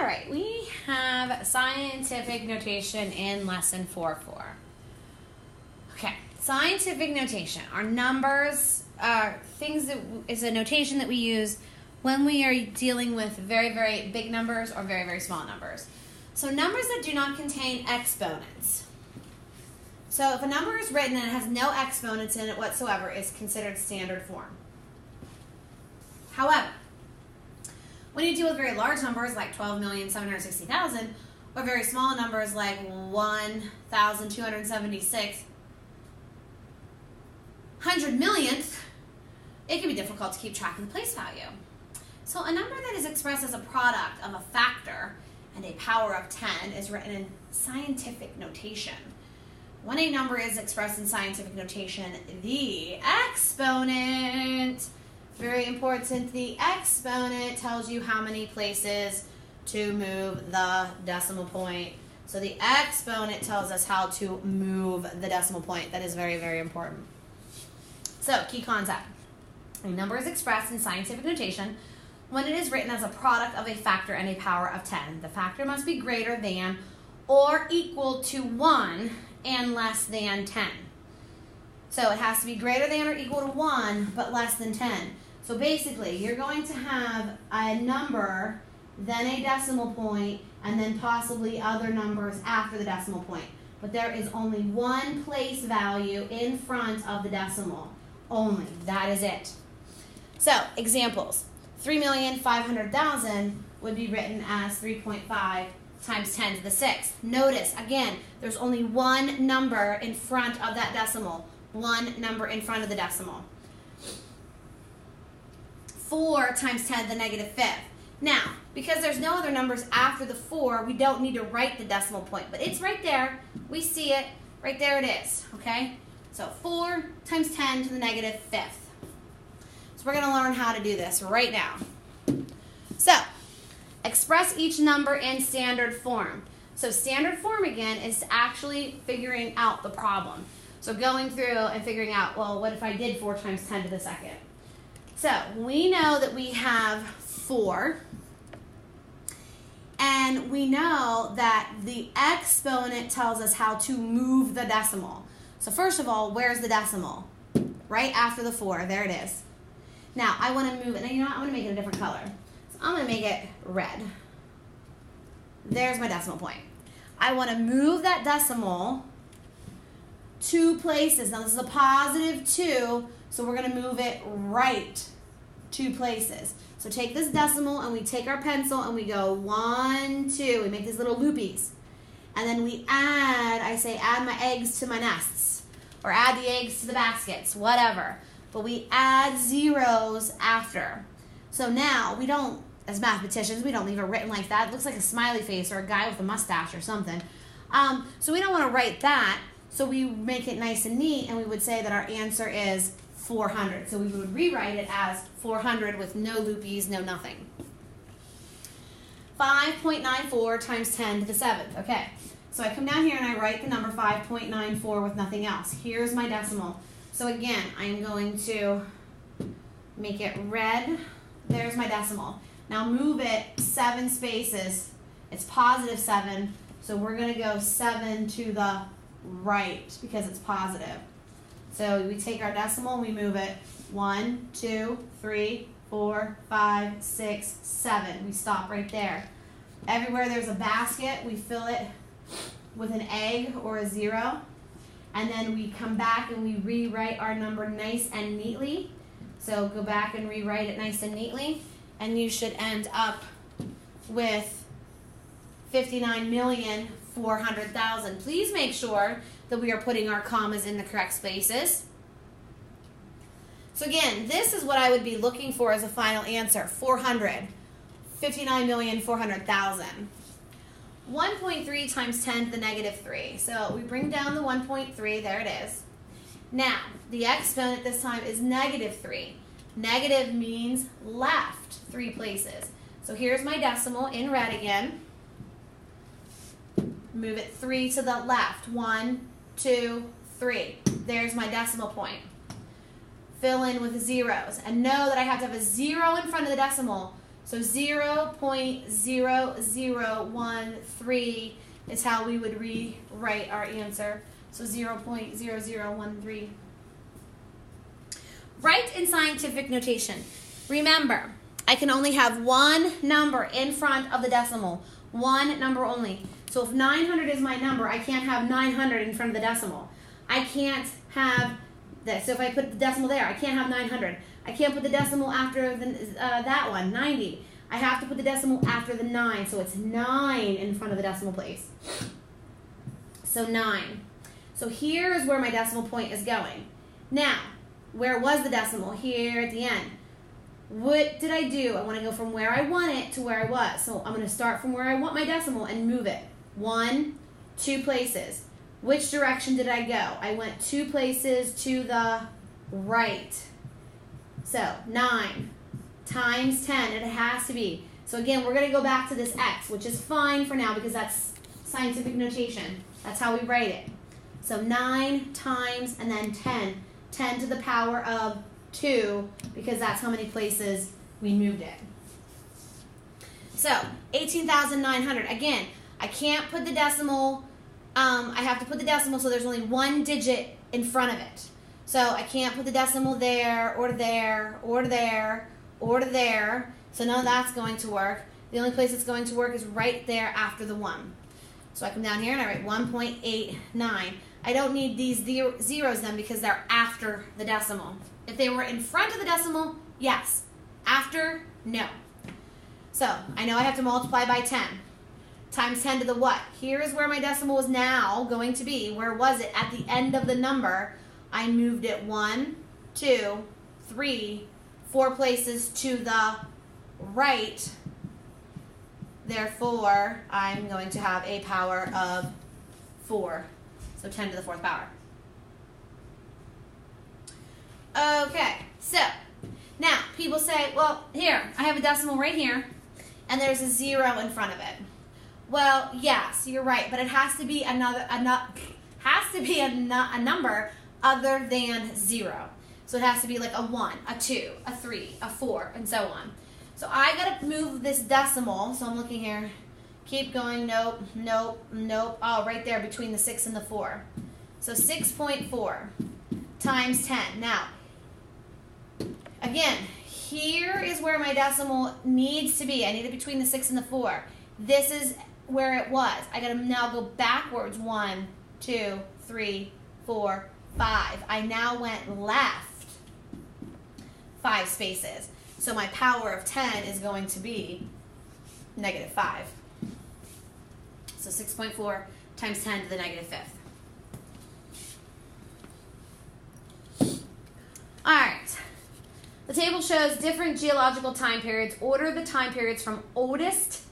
All right, we have scientific notation in lesson 4-4. Okay, scientific notation are numbers, things that is a notation that we use when we are dealing with very, very big numbers or very, very small numbers. So numbers that do not contain exponents. So if a number is written and it has no exponents in it whatsoever, it's considered standard form. However, when you deal with very large numbers like 12,760,000 or very small numbers like 1,276 hundred millionth, it can be difficult to keep track of the place value. So a number that is expressed as a product of a factor and a power of 10 is written in scientific notation. When a number is expressed in scientific notation, the exponent, very important, the exponent tells you how many places to move the decimal point. So the exponent tells us how to move the decimal point. That is very, very important. So, key concept. A number is expressed in scientific notation when it is written as a product of a factor and a power of 10. The factor must be greater than or equal to 1 and less than 10. So it has to be greater than or equal to 1, but less than 10. So basically, you're going to have a number, then a decimal point, and then possibly other numbers after the decimal point. But there is only one place value in front of the decimal. Only. That is it. So, examples. 3,500,000 would be written as 3.5 times 10 to the 6th. Notice, again, there's only one number in front of that decimal. One number in front of the decimal. 4 times 10 to the negative 5th. Now, because there's no other numbers after the 4, we don't need to write the decimal point. But it's right there. We see it. Right there it is. Okay? So 4 times 10 to the negative 5th. So we're going to learn how to do this right now. So, express each number in standard form. So standard form, again, is actually figuring out the problem. So going through and figuring out, well, what if I did 4 times 10 to the second? So we know that we have 4. And we know that the exponent tells us how to move the decimal. So first of all, where's the decimal? Right after the 4. There it is. Now, I want to move it. Now, you know what? I'm going to make it a different color. So I'm going to make it red. There's my decimal point. I want to move that decimal 2 places. Now, this is a positive 2, so we're going to move it right 2 places. So take this decimal, and we take our pencil, and we go 1, 2. We make these little loopies. And then we add, I say add my eggs to my nests, or add the eggs to the baskets, whatever. But we add zeros after. So now, we don't, as mathematicians, we don't leave it written like that. It looks like a smiley face or a guy with a mustache or something. So we don't want to write that. So we make it nice and neat, and we would say that our answer is 400. So we would rewrite it as 400 with no loopies, no nothing. 5.94 times 10 to the 7th. Okay, so I come down here and I write the number 5.94 with nothing else. Here's my decimal. So again, I'm going to make it red. There's my decimal. Now move it 7 spaces. It's positive 7, so we're going to go 7 to the right because it's positive. So we take our decimal and we move it 1, 2, 3, 4, 5, 6, 7. We stop right there. Everywhere there's a basket, we fill it with an egg or a 0. And then we come back and we rewrite our number nice and neatly. So go back and rewrite it nice and neatly. And you should end up with 59,400,000. Please make sure that we are putting our commas in the correct spaces. So again, this is what I would be looking for as a final answer, 400, 59,400,000. 1.3 times 10 to the negative 3. So we bring down the 1.3, there it is. Now, the exponent this time is negative 3. Negative means left 3 places. So here's my decimal in red again. Move it 3 to the left. 1, 2, 3. There's my decimal point. Fill in with zeros. And know that I have to have a 0 in front of the decimal So 0.0013 is how we would rewrite our answer. So 0.0013. Write in scientific notation. Remember, I can only have one number in front of the decimal. One number only. So if 900 is my number, I can't have 900 in front of the decimal. I can't have this. So if I put the decimal there, I can't have 900. I can't put the decimal after that one, 90. I have to put the decimal after the 9, so it's 9 in front of the decimal place. So 9. So here's where my decimal point is going. Now, where was the decimal? Here at the end. What did I do? I want to go from where I want it to where I was. So I'm going to start from where I want my decimal and move it. 1, 2 places. Which direction did I go? I went 2 places to the right. So 9 times 10, it has to be. So again, we're going to go back to this x, which is fine for now because that's scientific notation. That's how we write it. So 9 times and then 10. 10 to the power of 2 because that's how many places we moved it. So 18,900. Again, I can't put the decimal. I have to put the decimal so there's only one digit in front of it. So I can't put the decimal there or there or there or there. So none of that's going to work. The only place it's going to work is right there after the 1. So I come down here and I write 1.89. I don't need these zeros then because they're after the decimal. If they were in front of the decimal, yes. After, no. So I know I have to multiply by 10. Times 10 to the what? Here is where my decimal is now going to be. Where was it? At the end of the number, I moved it 1, 2, 3, 4 places to the right. Therefore, I'm going to have a power of 4. So 10 to the 4th power. Okay, so now people say, well, here, I have a decimal right here, and there's a 0 in front of it. Well, yes, you're right, but it has to be a number other than 0. So it has to be like a 1, a 2, a 3, a 4, and so on. So I gotta move this decimal. So I'm looking here. Keep going. Nope, nope, nope. Oh, right there between the 6 and the 4. So 6.4 times 10. Now, again, here is where my decimal needs to be. I need it between the 6 and the 4. This is where it was. I gotta now go backwards. 1, 2, 3, 4, 5. I now went left 5 spaces. So my power of 10 is going to be -5. So 6.4 times 10 to the -5th. All right. The table shows different geological time periods. Order the time periods from oldest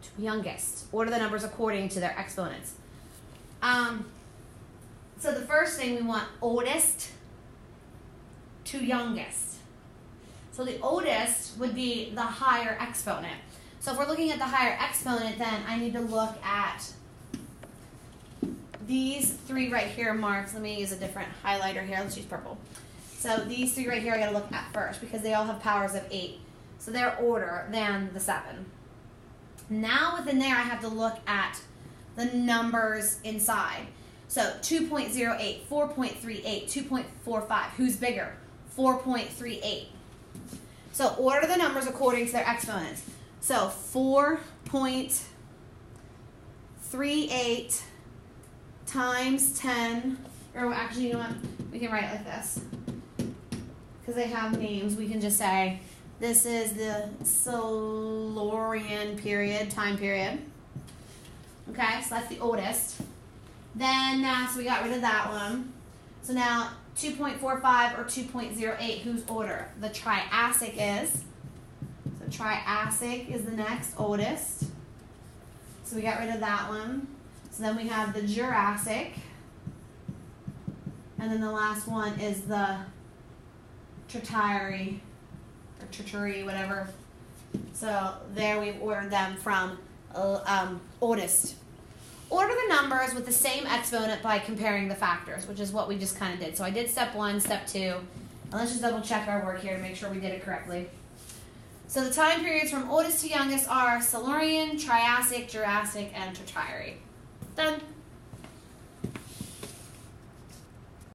to youngest. Order the numbers according to their exponents. So the first thing we want oldest to youngest. So the oldest would be the higher exponent. So if we're looking at the higher exponent, then I need to look at these 3 right here marked. Let me use a different highlighter here. Let's use purple. So these 3 right here I got to look at first because they all have powers of 8. So they're older than the 7. Now within there I have to look at the numbers inside. So 2.08, 4.38, 2.45. Who's bigger? 4.38. So order the numbers according to their exponents. So 4.38 times 10, or actually, you know what? We can write it like this. Because they have names, we can just say, this is the Silurian period, time period. Okay, so that's the oldest. Then, so we got rid of that one. So now, 2.45 or 2.08, who's older? The Triassic is. So Triassic is the next oldest. So we got rid of that one. So then we have the Jurassic. And then the last one is the Tertiary, or Tertiary, whatever. So there we've ordered them from oldest. Order the numbers with the same exponent by comparing the factors, which is what we just kind of did. So I did step 1, step 2. And let's just double check our work here to make sure we did it correctly. So the time periods from oldest to youngest are Silurian, Triassic, Jurassic, and Tertiary. Done.